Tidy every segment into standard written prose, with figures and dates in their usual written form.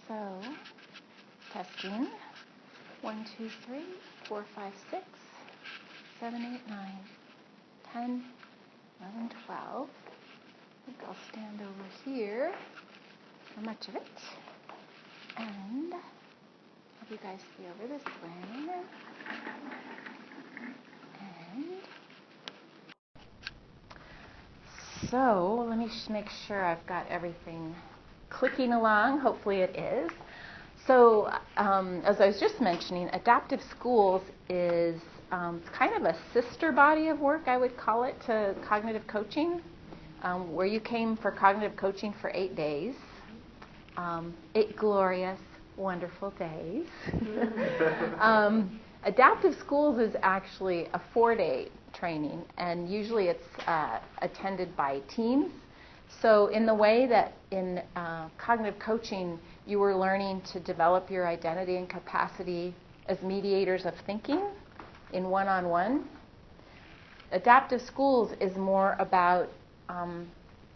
So, testing. 1, 2, 3, 4, 5, 6, 7, 8, 9, 10, 11, 12. I think I'll stand over here for much of it. And have you guys see over this way. And so let me make sure I've got everything clicking along. Hopefully it is. So as I was just mentioning, Adaptive Schools is kind of a sister body of work, I would call it, to cognitive coaching, where you came for cognitive coaching for 8 days, 8 glorious, wonderful days. Adaptive Schools is actually a 4-day training, and usually it's attended by teams. So in the way that in cognitive coaching, you were learning to develop your identity and capacity as mediators of thinking in one-on-one, Adaptive Schools is more about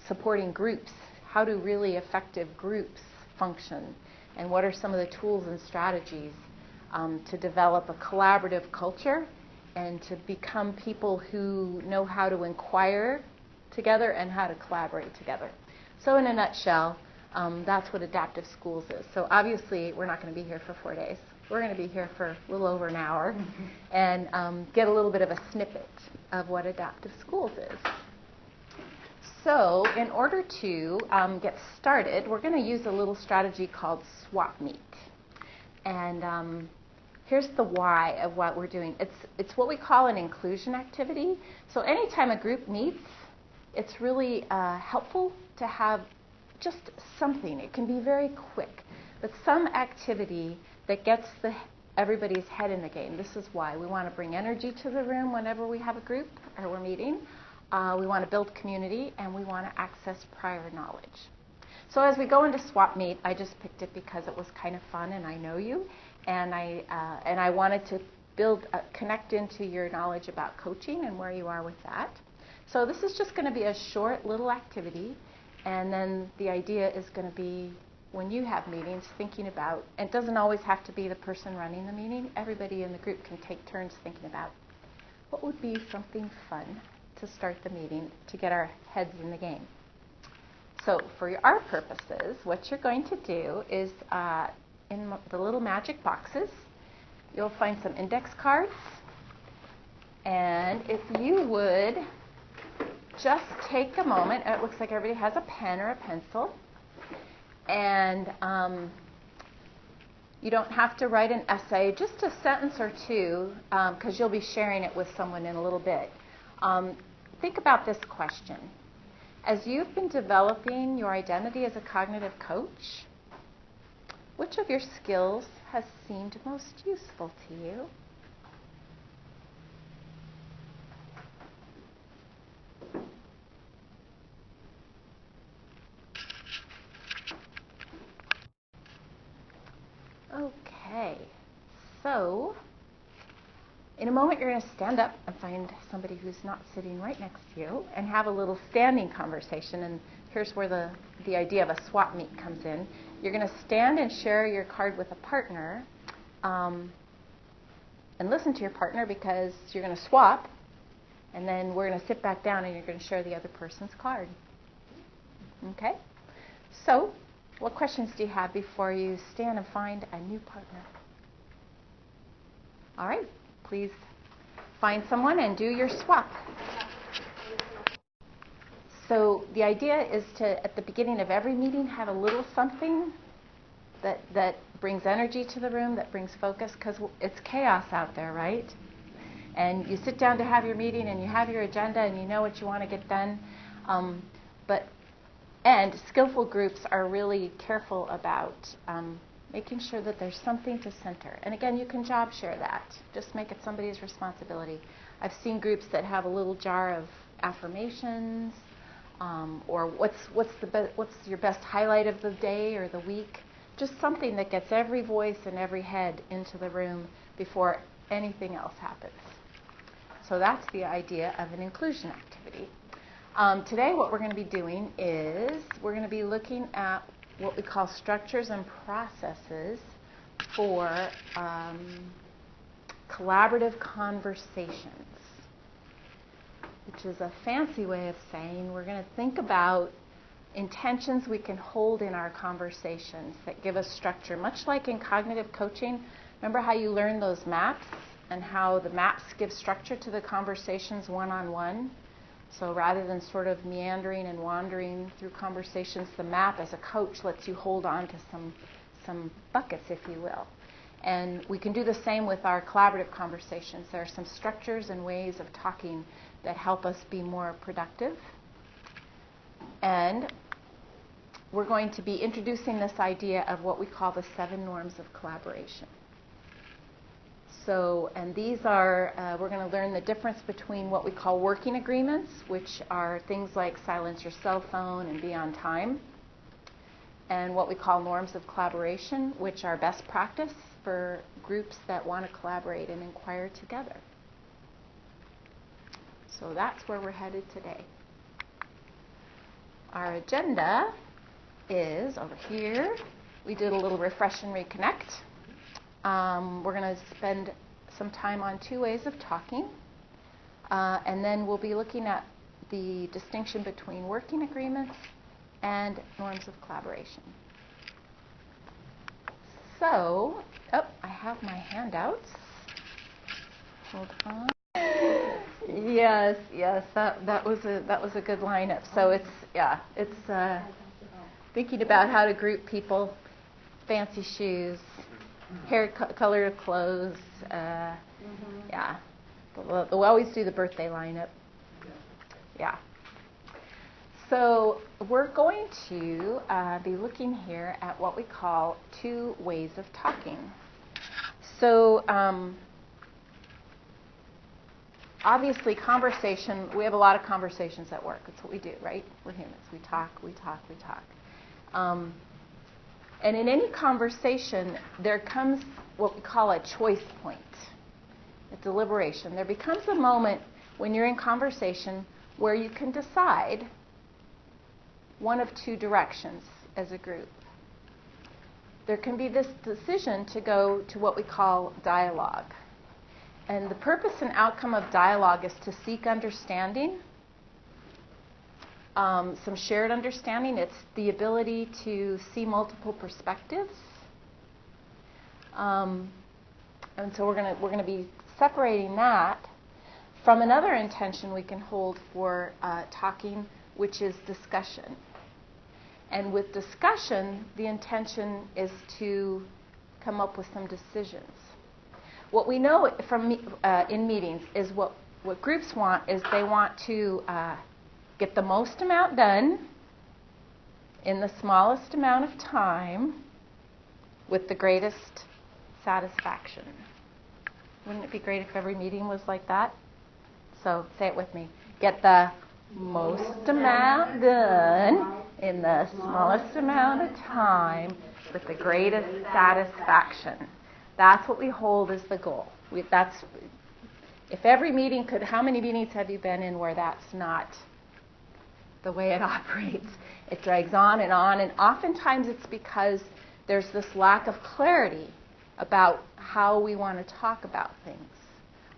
supporting groups. How do really effective groups function? And what are some of the tools and strategies to develop a collaborative culture and to become people who know how to inquire together and how to collaborate together. So in a nutshell, that's what Adaptive Schools is. So obviously, we're not going to be here for 4 days. We're going to be here for a little over an hour and get a little bit of a snippet of what Adaptive Schools is. So in order to get started, we're going to use a little strategy called Swap Meet. And here's the why of what we're doing. It's what we call an inclusion activity. So anytime a group meets, it's really helpful to have just something. It can be very quick, but some activity that gets everybody's head in the game. This is why we want to bring energy to the room whenever we have a group or we're meeting. We want to build community, and we want to access prior knowledge. So as we go into Swap Meet, I just picked it because it was kind of fun, and I know you, and I wanted to connect into your knowledge about coaching and where you are with that. So this is just going to be a short little activity, and then the idea is going to be when you have meetings, thinking about, and it doesn't always have to be the person running the meeting, everybody in the group can take turns thinking about what would be something fun to start the meeting to get our heads in the game. So for our purposes, what you're going to do is in the little magic boxes, you'll find some index cards, and if you would just take a moment. It looks like everybody has a pen or a pencil. And you don't have to write an essay, just a sentence or two, because you'll be sharing it with someone in a little bit. Think about this question. As you've been developing your identity as a cognitive coach, which of your skills has seemed most useful to you? Okay, so in a moment you're going to stand up and find somebody who's not sitting right next to you and have a little standing conversation. And here's where the idea of a swap meet comes in. You're going to stand and share your card with a partner and listen to your partner because you're going to swap, and then we're going to sit back down and you're going to share the other person's card. Okay? So what questions do you have before you stand and find a new partner? All right, please find someone and do your swap. So the idea is to, at the beginning of every meeting, have a little something that brings energy to the room, that brings focus, because it's chaos out there, right? And you sit down to have your meeting and you have your agenda and you know what you want to get done. And skillful groups are really careful about making sure that there's something to center. And again, you can job share that. Just make it somebody's responsibility. I've seen groups that have a little jar of affirmations, or what's your best highlight of the day or the week. Just something that gets every voice and every head into the room before anything else happens. So that's the idea of an inclusion activity. Today what we're going to be doing is we're going to be looking at what we call structures and processes for collaborative conversations, which is a fancy way of saying we're going to think about intentions we can hold in our conversations that give us structure. Much like in cognitive coaching, remember how you learn those maps and how the maps give structure to the conversations one-on-one? So rather than sort of meandering and wandering through conversations, the map as a coach lets you hold on to some buckets, if you will. And we can do the same with our collaborative conversations. There are some structures and ways of talking that help us be more productive. And we're going to be introducing this idea of what we call the 7 norms of collaboration. So, and these are, we're going to learn the difference between what we call working agreements, which are things like silence your cell phone and be on time, and what we call norms of collaboration, which are best practice for groups that want to collaborate and inquire together. So that's where we're headed today. Our agenda is over here. We did a little refresh and reconnect. We're going to spend some time on 2 ways of talking, and then we'll be looking at the distinction between working agreements and norms of collaboration. So, I have my handouts. Hold on. Yes, that was a good lineup. So it's thinking about how to group people, fancy shoes, hair color of clothes, yeah. We'll always do the birthday lineup. Yeah. So we're going to be looking here at what we call 2 ways of talking. So obviously conversation, we have a lot of conversations at work. That's what we do, right? We're humans. We talk. And in any conversation, there comes what we call a choice point, a deliberation. There becomes a moment when you're in conversation where you can decide one of 2 directions as a group. There can be this decision to go to what we call dialogue. And the purpose and outcome of dialogue is to seek understanding, some shared understanding. It's the ability to see multiple perspectives. And so we're going to be separating that from another intention we can hold for talking, which is discussion. And with discussion, the intention is to come up with some decisions. What we know from in meetings is what groups want is they want to get the most amount done in the smallest amount of time with the greatest satisfaction. Wouldn't it be great if every meeting was like that? So say it with me. Get the most amount done in the smallest amount of time with the greatest satisfaction. That's what we hold as the goal. If every meeting could, how many meetings have you been in where that's not the way it operates? It drags on, and oftentimes it's because there's this lack of clarity about how we want to talk about things.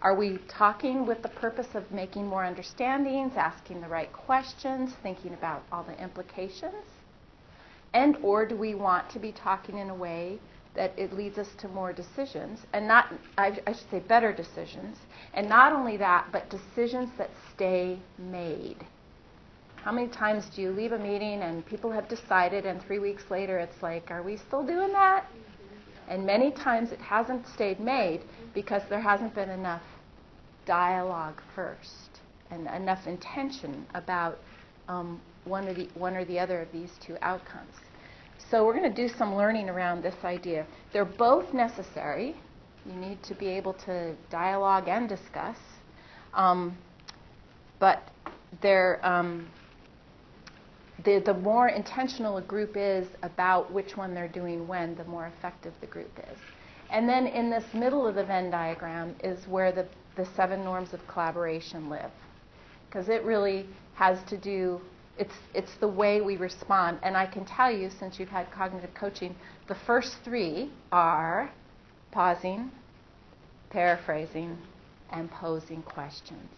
Are we talking with the purpose of making more understandings, asking the right questions, thinking about all the implications? And or do we want to be talking in a way that it leads us to more decisions, and not, I should say better decisions, and not only that, but decisions that stay made? How many times do you leave a meeting and people have decided, and 3 weeks later it's like, are we still doing that? And many times it hasn't stayed made because there hasn't been enough dialogue first and enough intention about one or the other of these 2 outcomes. So we're going to do some learning around this idea. They're both necessary. You need to be able to dialogue and discuss. But the more intentional a group is about which one they're doing when, the more effective the group is. And then in this middle of the Venn diagram is where the 7 norms of collaboration live. Because it really has to do, It's the way we respond. And I can tell you, since you've had cognitive coaching, the first three are pausing, paraphrasing, and posing questions.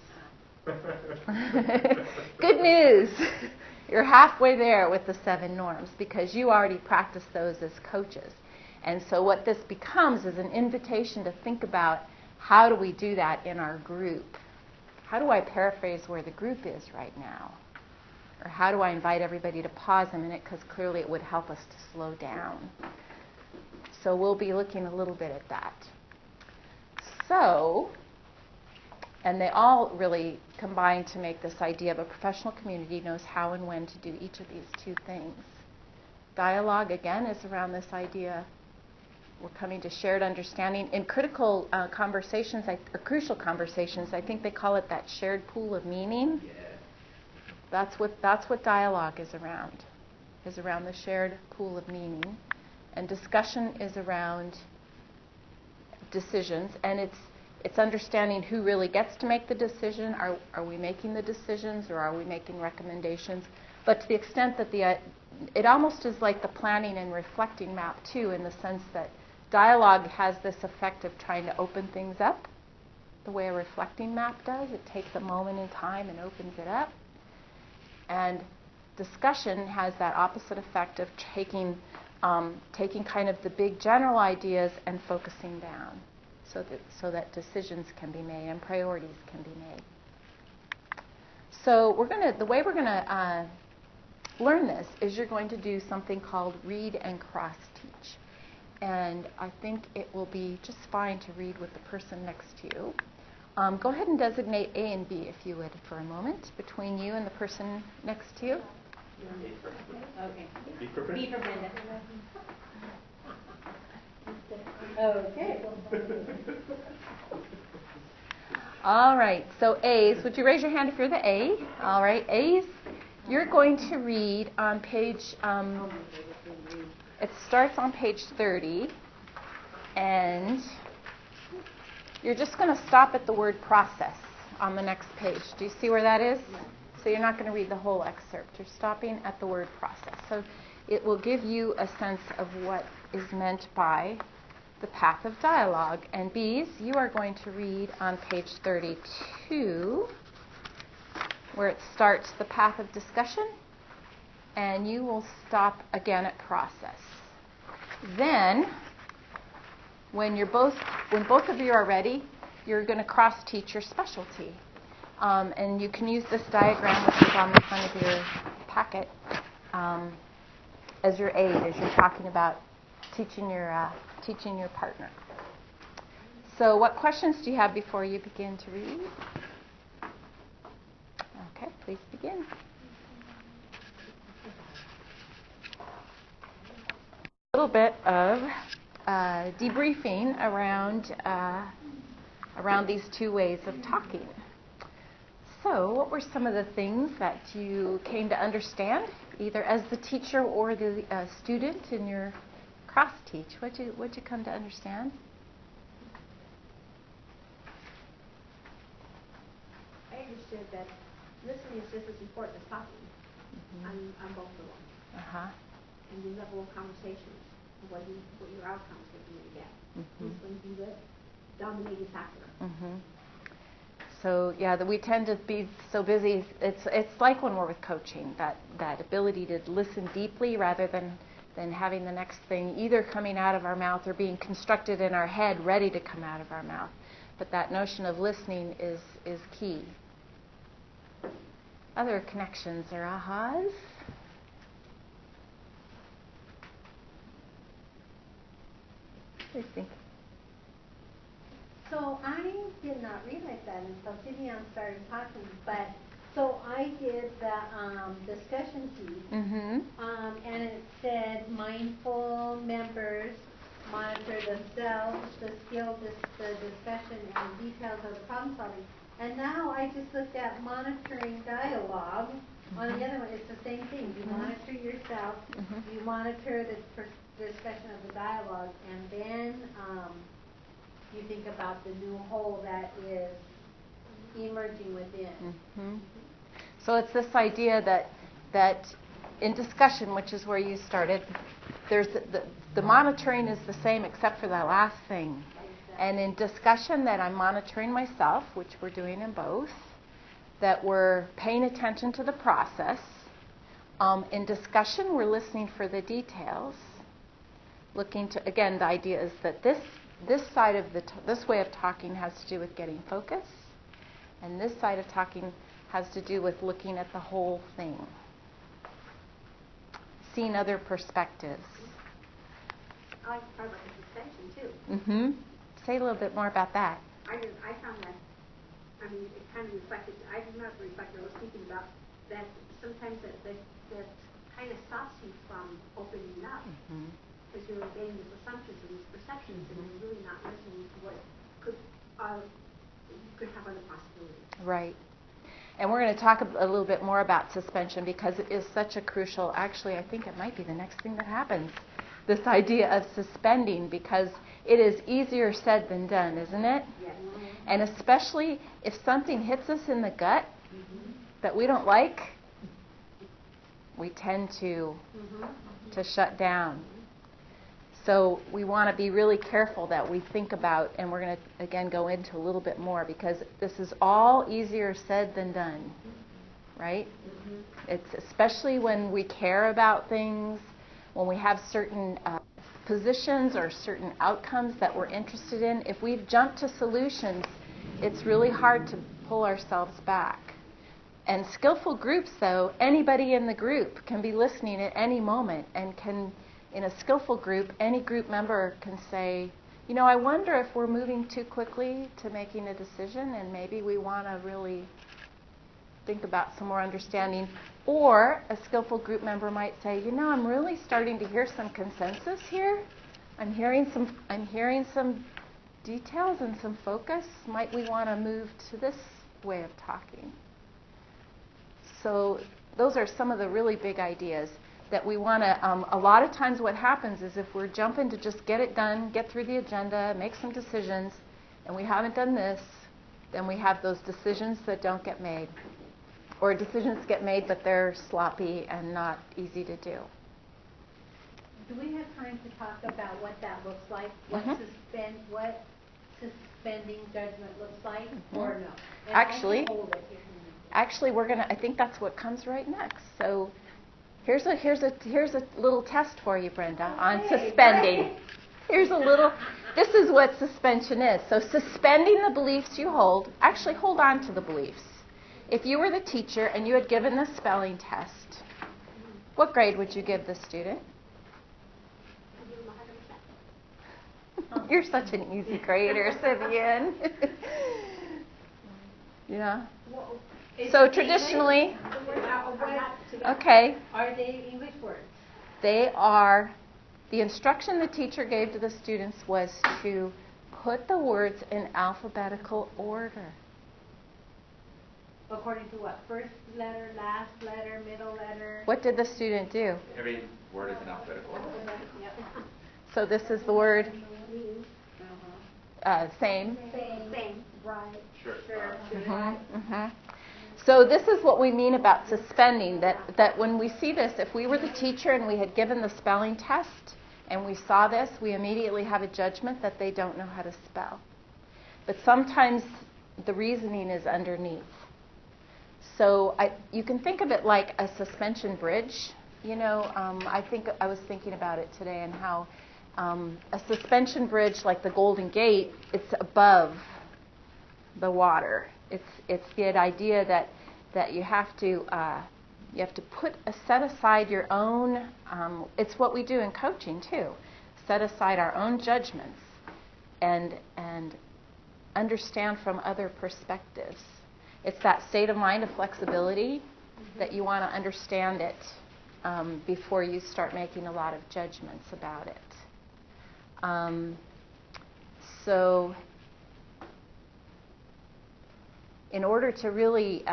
Good news! You're halfway there with the 7 norms because you already practiced those as coaches. And so what this becomes is an invitation to think about, how do we do that in our group? How do I paraphrase where the group is right now? Or how do I invite everybody to pause a minute, because clearly it would help us to slow down. So we'll be looking a little bit at that. So, and they all really combine to make this idea of a professional community knows how and when to do each of these 2 things. Dialogue, again, is around this idea we're coming to shared understanding. In critical conversations, or crucial conversations, I think they call it that shared pool of meaning. Yeah. That's what dialogue is around the shared pool of meaning. And discussion is around decisions, and it's understanding who really gets to make the decision. Are we making the decisions, or are we making recommendations? But to the extent that it almost is like the planning and reflecting map too, in the sense that dialogue has this effect of trying to open things up, the way a reflecting map does. It takes a moment in time and opens it up. And discussion has that opposite effect of taking kind of the big general ideas and focusing down, so that decisions can be made and priorities can be made. So the way we're going to learn this is you're going to do something called read and cross teach. And I think it will be just fine to read with the person next to you. Go ahead and designate A and B, if you would, for a moment, between you and the person next to you. Okay. B for Brenda. B for Brenda. Okay. All right, so A's. Would you raise your hand if you're the A? All right, A's. You're going to read on page, it starts on page 30, and you're just going to stop at the word process on the next page. Do you see where that is? So you're not going to read the whole excerpt. You're stopping at the word process. So it will give you a sense of what is meant by the path of dialogue. And B's, you are going to read on page 32, where it starts the path of discussion, and you will stop again at process. Then, when both of you are ready, you're going to cross-teach your specialty. And you can use this diagram, which is on the front of your packet, as your aid as you're talking about teaching your partner. So what questions do you have before you begin to read? Okay, please begin. A little bit of debriefing around these 2 ways of talking. So what were some of the things that you came to understand, either as the teacher or the student in your cross-teach? What'd you come to understand? I understood that listening is just as important as talking on both of them. Uh-huh. And the level of conversations, what your outcomes are going to get. Who's going to be the dominating factor. Mm-hmm. So yeah, we tend to be so busy. It's like when we're with coaching, that ability to listen deeply rather than having the next thing either coming out of our mouth or being constructed in our head ready to come out of our mouth. But that notion of listening is key. Other connections or ahas? What do you think? So I did not realize that until Vivian started talking, but so I did the discussion piece, and it said mindful members monitor themselves, the skill, the discussion, and the details of the problem solving. And now I just looked at monitoring dialogue. On the other one, it's the same thing. You monitor yourself, you monitor the discussion of the dialogue, and then you think about the new whole that is emerging within. So it's this idea that that in discussion, which is where you started, there's the monitoring is the same except for that last thing. And in discussion that I'm monitoring myself, which we're doing in both, that we're paying attention to the process. In discussion, we're listening for the details. Looking to, again, the idea is that this side of this way of talking has to do with getting focus, and this side of talking has to do with looking at the whole thing, seeing other perspectives. I like part about the suspension too. Mm-hmm. Say a little bit more about that. I found that, I mean, it kind of reflected, I was thinking about that sometimes that kind of stops you from opening up. Mm-hmm. Because you're getting these assumptions and these perceptions, and you're really not listening to what could have other possibilities. Right. And we're going to talk a little bit more about suspension because it is such a crucial, actually, I think it might be the next thing that happens, this idea of suspending, because it is easier said than done, isn't it? Yes. And especially if something hits us in the gut that we don't like, we tend to shut down. So we want to be really careful that we think about, and we're going to, again, go into a little bit more, because this is all easier said than done, right? It's especially when we care about things, when we have certain positions or certain outcomes that we're interested in. If we've jumped to solutions, it's really hard to pull ourselves back. And skillful groups, though, anybody in the group can be listening at any moment and can, in a skillful group, any group member can say, you know, I wonder if we're moving too quickly to making a decision and maybe we want to really think about some more understanding. Or a skillful group member might say, you know, I'm really starting to hear some consensus here. I'm hearing some details and some focus. Might we want to move to this way of talking? So those are some of the really big ideas that we want to, a lot of times what happens is if we're jumping to just get it done, get through the agenda, make some decisions, and we haven't done this, then we have those decisions that don't get made. Or decisions get made, but they're sloppy and not easy to do. Do we have time to talk about what that looks like? What suspending judgment looks like, or no? And Actually, I can hold it if you need. Actually, we're gonna. I think that's what comes right next. So, here's a little test for you, Brenda, on suspending. Here's a little. This is what suspension is. So, suspending the beliefs you hold. Actually, hold on to the beliefs. If you were the teacher and you had given the spelling test, what grade would you give the student? You're such an easy grader, Sivian. Yeah. So traditionally, okay. Are they English words? They are, the instruction the teacher gave to the students was to put the words in alphabetical order. According to what? First letter, last letter, middle letter? What did the student do? Every word is in alphabetical order. So this is the word same. Same. Right. Sure. So this is what we mean about suspending, that when we see this, if we were the teacher and we had given the spelling test and we saw this, we immediately have a judgment that they don't know how to spell. But sometimes the reasoning is underneath. So you can think of it like a suspension bridge. You know, I was thinking about it today and how a suspension bridge like the Golden Gate, it's above the water. It's the idea that you have to set aside your own. It's what we do in coaching too. Set aside our own judgments and understand from other perspectives. It's that state of mind of flexibility that you want to understand it before you start making a lot of judgments about it. So in order to really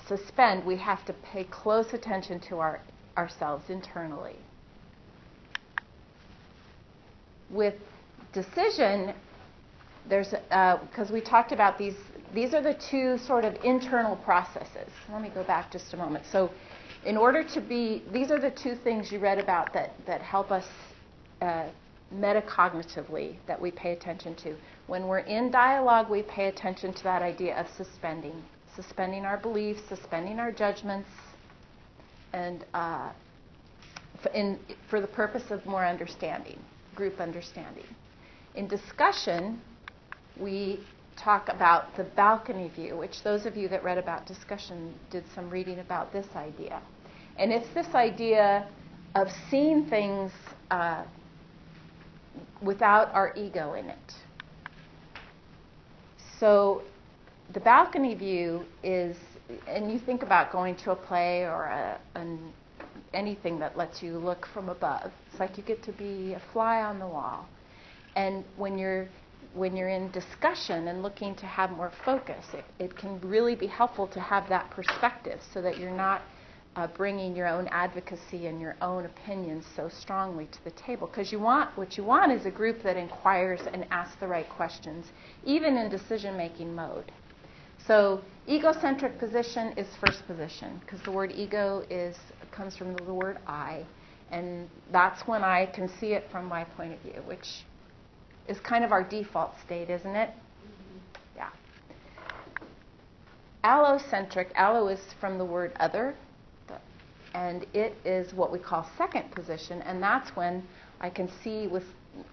suspend, we have to pay close attention to ourselves internally. With decision, there's because we talked about these are the two sort of internal processes. Let me go back just a moment. So in order to be, these are the two things you read about that help us metacognitively, that we pay attention to. When we're in dialogue, we pay attention to that idea of suspending our beliefs, suspending our judgments, and for the purpose of more understanding, group understanding. In discussion, we talk about the balcony view, which those of you that read about discussion did some reading about this idea. And it's this idea of seeing things without our ego in it. So the balcony view is, and you think about going to a play or anything that lets you look from above. It's like you get to be a fly on the wall. And when you're in discussion and looking to have more focus, it can really be helpful to have that perspective so that you're not bringing your own advocacy and your own opinions so strongly to the table. Because what you want is a group that inquires and asks the right questions, even in decision-making mode. So egocentric position is first position, because the word ego comes from the word I, and that's when I can see it from my point of view, which is kind of our default state, isn't it? Mm-hmm. Yeah. Allocentric, allo is from the word other, and it is what we call second position, and that's when I can see with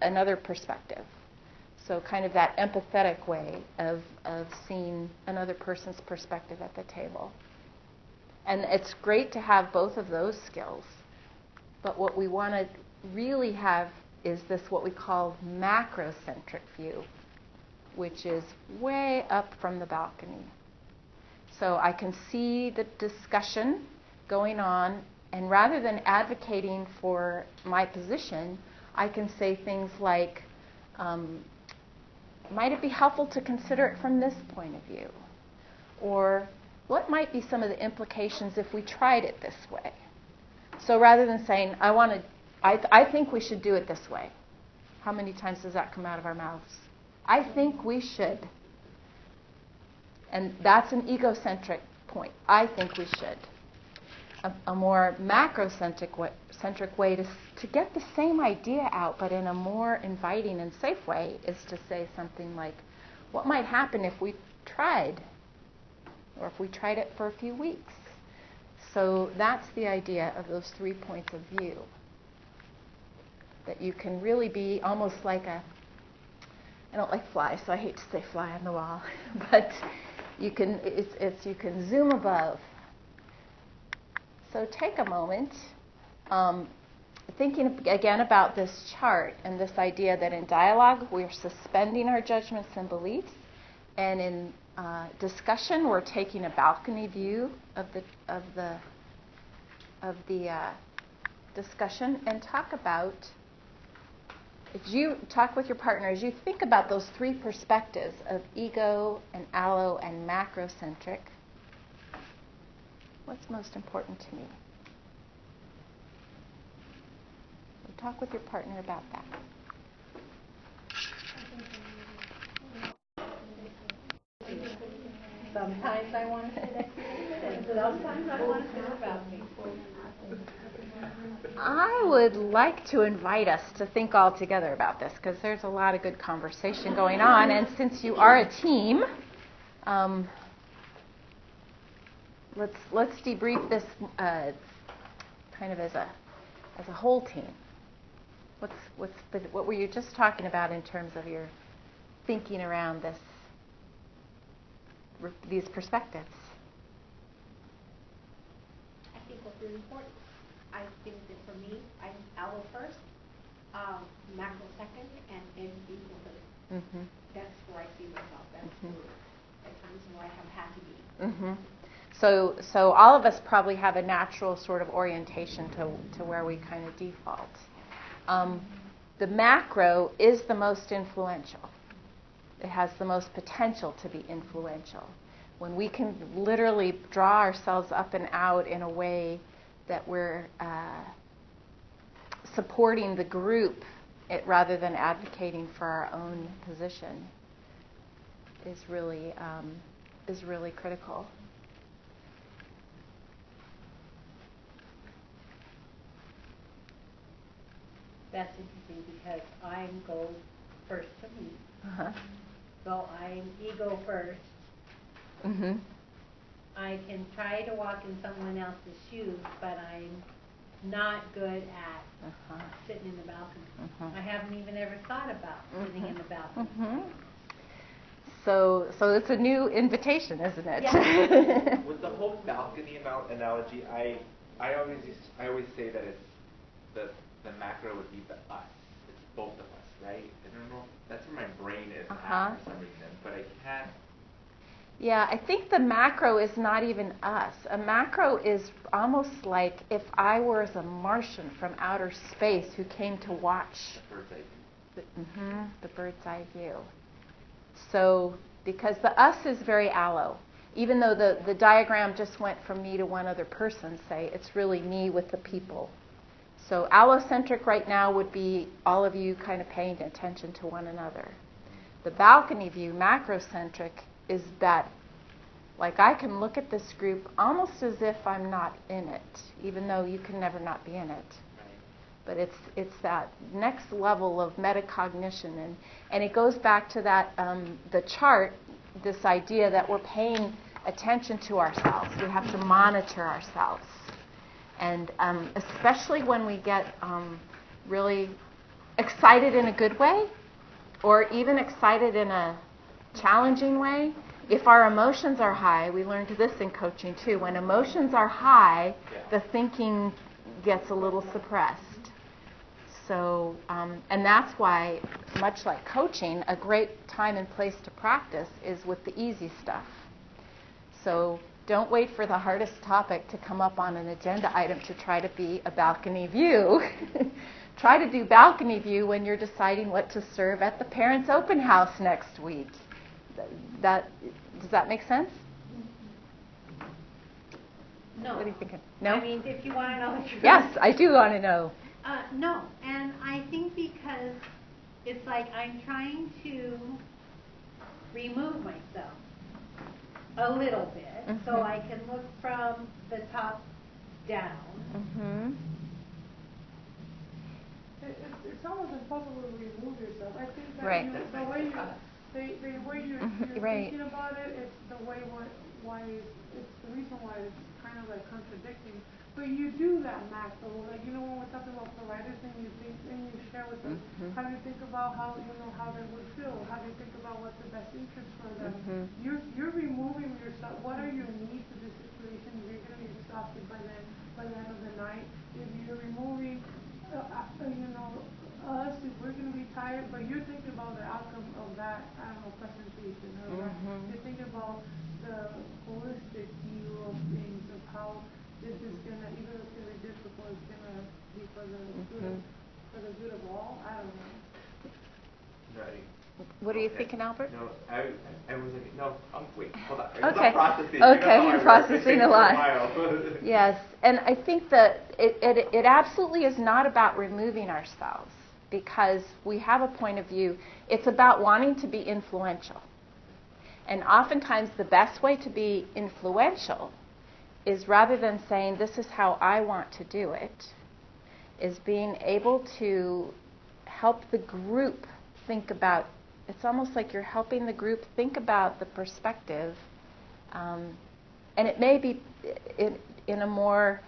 another perspective. So kind of that empathetic way of seeing another person's perspective at the table. And it's great to have both of those skills, but what we want to really have is this what we call macrocentric view, which is way up from the balcony. So I can see the discussion going on, and rather than advocating for my position, I can say things like, might it be helpful to consider it from this point of view? Or what might be some of the implications if we tried it this way? So rather than saying, I think we should do it this way. How many times does that come out of our mouths? I think we should. And that's an egocentric point. I think we should. A more macrocentric way to get the same idea out, but in a more inviting and safe way, is to say something like, what might happen if we tried? Or if we tried it for a few weeks? So that's the idea of those 3 points of view. That you can really be almost like I don't like flies, so I hate to say fly on the wall, but you can zoom above. So take a moment, thinking again about this chart and this idea that in dialogue we're suspending our judgments and beliefs, and in discussion we're taking a balcony view of the discussion, and talk about. If you talk with your partner, as you think about those 3 perspectives of ego and allo and macrocentric, what's most important to me? So talk with your partner about that. Sometimes I want to sit and sometimes I want to sit about me. I would like to invite us to think all together about this, because there's a lot of good conversation going on, and since you are a team, let's debrief this kind of as a whole team. What were you just talking about in terms of your thinking around these perspectives? I think what's really important. I think that for me, I'm allo first, macro second, and ego third. Mm-hmm. That's where I see myself. That's the times where I have had to be. Mm-hmm. So all of us probably have a natural sort of orientation to where we kind of default. The macro is the most influential. It has the most potential to be influential. When we can literally draw ourselves up and out in a way that we're supporting the group rather than advocating for our own position is really critical. that's interesting because I go first to me. Uh-huh. So I'm ego first. Mm-hmm. I can try to walk in someone else's shoes, but I'm not good at Uh-huh. sitting in the balcony. Mhm. I haven't even ever thought about sitting in the balcony. Mm-hmm. So it's a new invitation, isn't it? Yeah. With the whole balcony analogy, I always say that it's the macro would be the us. It's both of us, right? I don't know. That's where my brain is Uh-huh. at for some reason, but I can't. Yeah, I think the macro is not even us. A macro is almost like if I were as a Martian from outer space who came to watch The bird's eye view. the bird's eye view. So, because the us is very allo. Even though the diagram just went from me to one other person, say, it's really me with the people. So allocentric right now would be all of you kind of paying attention to one another. The balcony view, macrocentric, is that, like, I can look at this group almost as if I'm not in it, even though you can never not be in it. But it's that next level of metacognition, and it goes back to that the chart, this idea that we're paying attention to ourselves. We have to monitor ourselves, and especially when we get really excited in a good way, or even excited in a challenging way. If our emotions are high, we learned this in coaching too. When emotions are high, the thinking gets a little suppressed. So, and that's why, much like coaching, a great time and place to practice is with the easy stuff. So don't wait for the hardest topic to come up on an agenda item to try to be a balcony view. Try to do balcony view when you're deciding what to serve at the parents' open house next week. Does that make sense? No. What are you thinking? No? I mean, if you want to know what you're Yes, I do want to know. No, and I think because it's like I'm trying to remove myself a little bit so I can look from the top down. Mm-hmm. It's almost impossible to remove yourself. I think that Right. the way you're Right. thinking about it, it's the way why it's the reason why it's kind of like contradicting. But you do that macro, like when we're talking about providers and you think and you share with them, how do you think about how they would feel? How do you think about what's the best interest for them? You're removing yourself. What are your needs in this situation? You're going to be exhausted by the end of the night. If you're removing us, if we're going to be tired, but you're thinking about the outcome of that, presentation, or you're thinking about the holistic view of things, of how this is going to, even if it's going to be difficult, it's going to be for the good of all. I don't know. Right. What are you thinking, Albert? No, I was like, no, wait, hold on. Okay. I'm processing. Okay, you're processing a lot. Yes, and I think that it absolutely is not about removing ourselves, because we have a point of view. It's about wanting to be influential. And oftentimes the best way to be influential is, rather than saying, this is how I want to do it, is being able to help the group think about, it's almost like you're helping the group think about the perspective, and it may be in a more,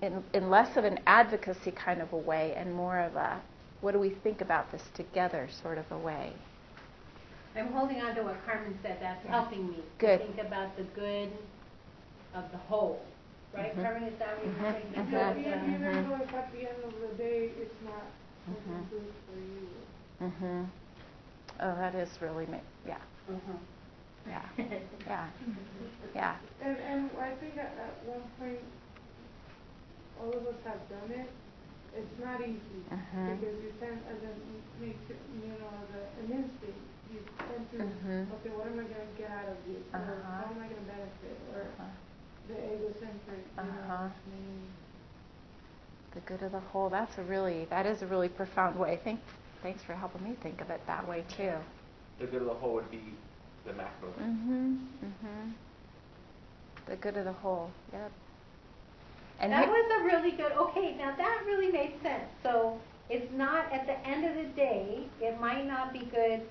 in less of an advocacy kind of a way, and more of a, what do we think about this together sort of a way. I'm holding on to what Carmen said. That's helping me Good. to think about the good of the whole. Right, Carmen? Is that what you're saying? The Yeah, good of the- even though if at the end of the day it's not something good for you. Mm-hmm. Oh, that is really, yeah. Yeah. Yeah. Yeah. And I think at one point all of us have done it. It's not easy because you tend, as an instinct, you tend to, okay, what am I going to get out of this? Or how am I going to benefit? Or the egocentric, The good of the whole. That is a really profound way. Thanks for helping me think of it that way too. The good of the whole would be the macro. The good of the whole. Yep. And That was a really good, okay, now that really made sense. So it's not, at the end of the day, it might not be good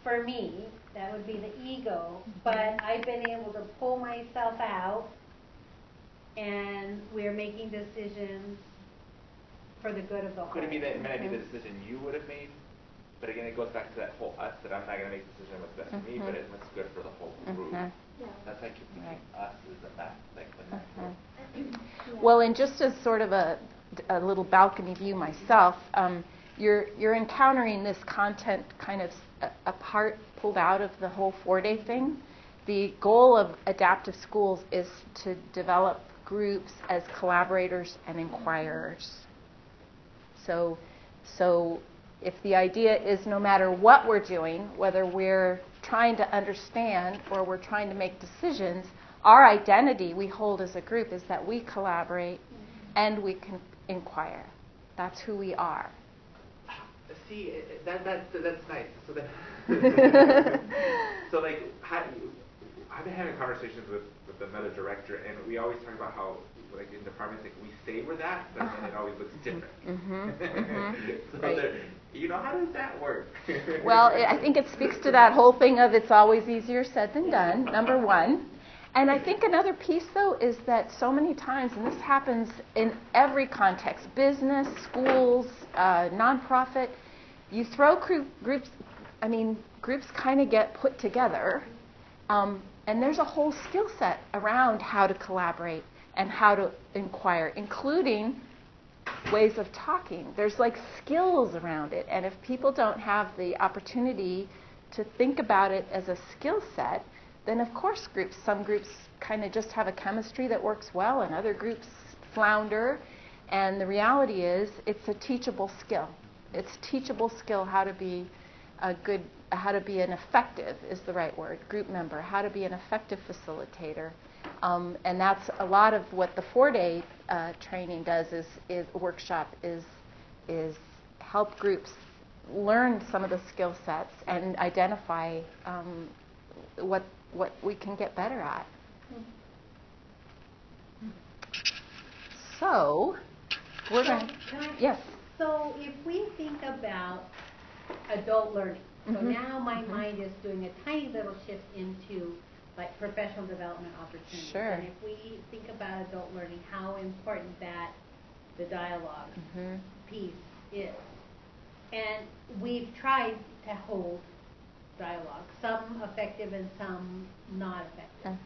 for me, that would be the ego, but I've been able to pull myself out and we're making decisions for the good of the whole. Could it be that it may not be the decision you would have made? But again, it goes back to that whole us, that I'm not going to make the decision what's best for me, but it's what's good for the whole group. That's like keep thinking us is the back, like the macro. Well, and just as sort of a little balcony view myself, you're encountering this content kind of apart, pulled out of the whole 4-day thing. The goal of adaptive schools is to develop groups as collaborators and inquirers. So if the idea is no matter what we're doing, whether we're trying to understand or we're trying to make decisions, our identity we hold as a group is that we collaborate and we can inquire. That's who we are. See, that's nice. So then, so like, I've been having conversations with another director, and we always talk about how, like in departments, like we say we're that, but then it always looks different. So right. You know, how does that work? Well, I think it speaks to that whole thing of it's always easier said than done, number one. And I think another piece, though, is that so many times, and this happens in every context, business, schools, nonprofit, you throw groups, groups kind of get put together, and there's a whole skill set around how to collaborate and how to inquire, including ways of talking. There's like skills around it, and if people don't have the opportunity to think about it as a skill set, then of course some groups kind of just have a chemistry that works well, and other groups flounder. And the reality is, it's a teachable skill. It's teachable skill how to be an effective, is the right word, group member, how to be an effective facilitator. And that's a lot of what the 4-day training does, is workshop, is help groups learn some of the skill sets and identify what we can get better at. So, we're going to, yes. So if we think about adult learning, so now my mind is doing a tiny little shift into like professional development opportunities. Sure. And if we think about adult learning, how important that the dialogue piece is. And we've tried to hold dialogue, some effective and some not effective.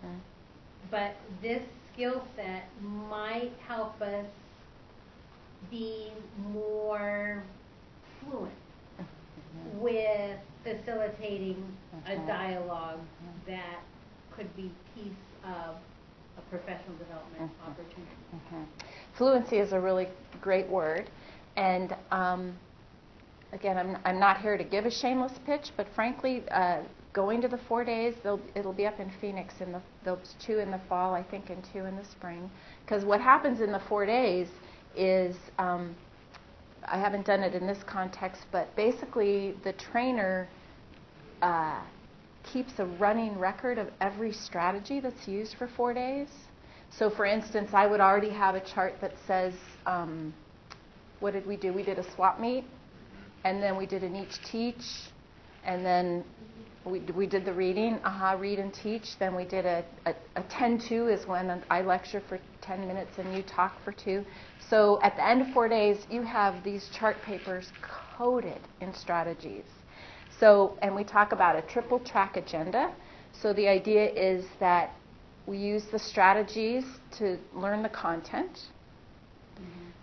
But this skill set might help us be more fluent with facilitating a dialogue that could be piece of a professional development opportunity. Fluency is a really great word, and again, I'm not here to give a shameless pitch, but frankly, going to the 4 days, it'll be up in Phoenix, there's 2 in the fall, I think, and 2 in the spring. Because what happens in the 4 days is, I haven't done it in this context, but basically the trainer keeps a running record of every strategy that's used for 4 days. So for instance, I would already have a chart that says, what did we do? We did a swap meet, and then we did an each teach, and then we did the reading, read and teach. Then we did a 10-2 is when I lecture for 10 minutes and you talk for 2. So at the end of 4 days, you have these chart papers coded in strategies. So, and we talk about a triple track agenda. So the idea is that we use the strategies to learn the content.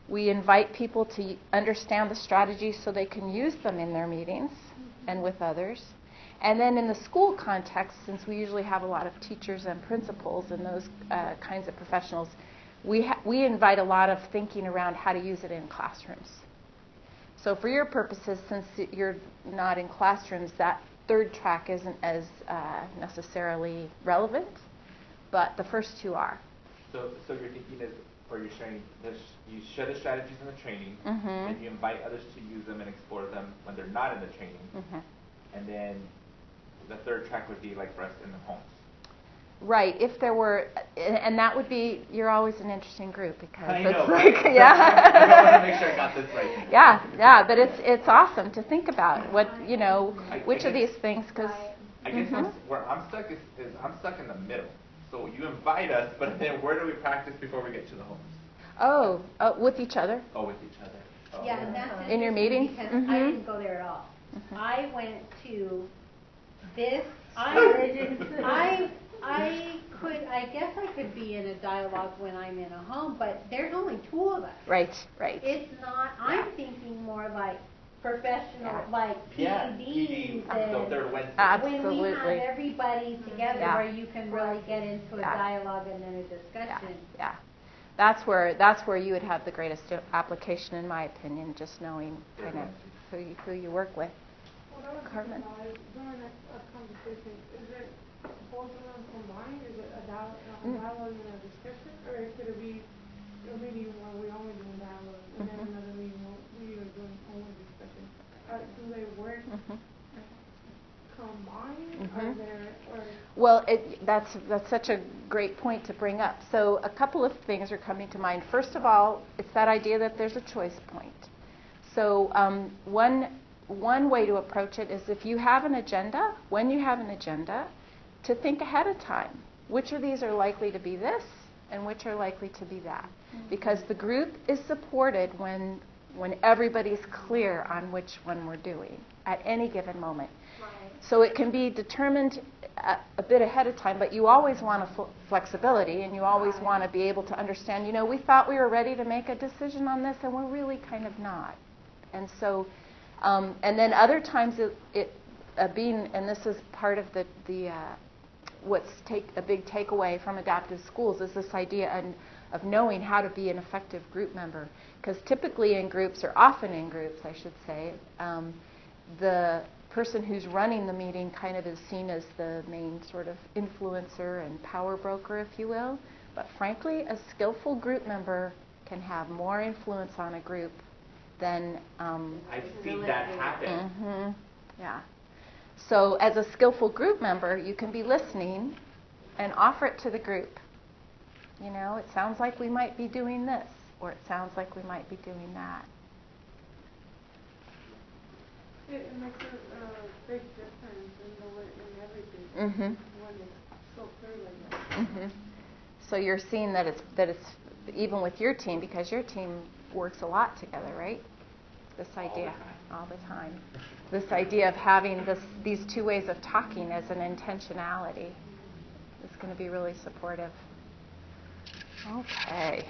We invite people to understand the strategies so they can use them in their meetings and with others. And then in the school context, since we usually have a lot of teachers and principals and those kinds of professionals, we invite a lot of thinking around how to use it in classrooms. So for your purposes, since you're not in classrooms, that third track isn't as necessarily relevant, but the first 2 are. So your thinking is, or you're sharing this, you share the strategies in the training, and you invite others to use them and explore them when they're not in the training. And then the third track would be like for us in the homes. Right, if there were, and that would be, you're always an interesting group because I it's know. like, I yeah. want to make sure I got this right. Yeah, but it's awesome to think about what, which of these things, because. I guess where I'm stuck is I'm stuck in the middle. So you invite us, but then where do we practice before we get to the homes? With each other. Oh, with each other. Oh. Yeah, and that's In your interesting meetings? because Mhm. I didn't go there at all. I went to this, I guess I could be in a dialogue when I'm in a home, but there's only two of us. Right. It's not, I'm thinking more like professional, like Yeah, PDs PD, and the third Wednesday. when we have Absolutely. everybody together Yeah. where you can really get into a Yeah. dialogue and then a discussion. Yeah. That's where you would have the greatest application, in my opinion, just knowing kind of who you work with. What I was Carmen? thinking about is during a conversation, is it both of them combined? Is it a dialogue and a discussion? Or could it be a meeting where we only do dialogue and then another meeting where we are doing only discussion? Do they work combined? Are there, or? Well, that's such a great point to bring up. So a couple of things are coming to mind. First of all, it's that idea that there's a choice point. So one way to approach it is if you have an agenda, when you have an agenda, to think ahead of time. Which of these are likely to be this and which are likely to be that? Because the group is supported when everybody's clear on which one we're doing at any given moment. So it can be determined a bit ahead of time, but you always want a flexibility, and you always want to be able to understand, we thought we were ready to make a decision on this, and we're really kind of not. And so, and then other times and this is part of the what's a big takeaway from adaptive schools is this idea of knowing how to be an effective group member. Because typically in groups, or often in groups, I should say, the person who's running the meeting kind of is seen as the main sort of influencer and power broker, if you will. But frankly, a skillful group member can have more influence on a group than... I've seen that happen. Yeah. So as a skillful group member, you can be listening and offer it to the group. It sounds like we might be doing this, or it sounds like we might be doing that. It makes a big difference in everything when it's so clear like that. So you're seeing that it's even with your team, because your team works a lot together, right? This idea all the time. This idea of having these two ways of talking as an intentionality is going to be really supportive. Okay.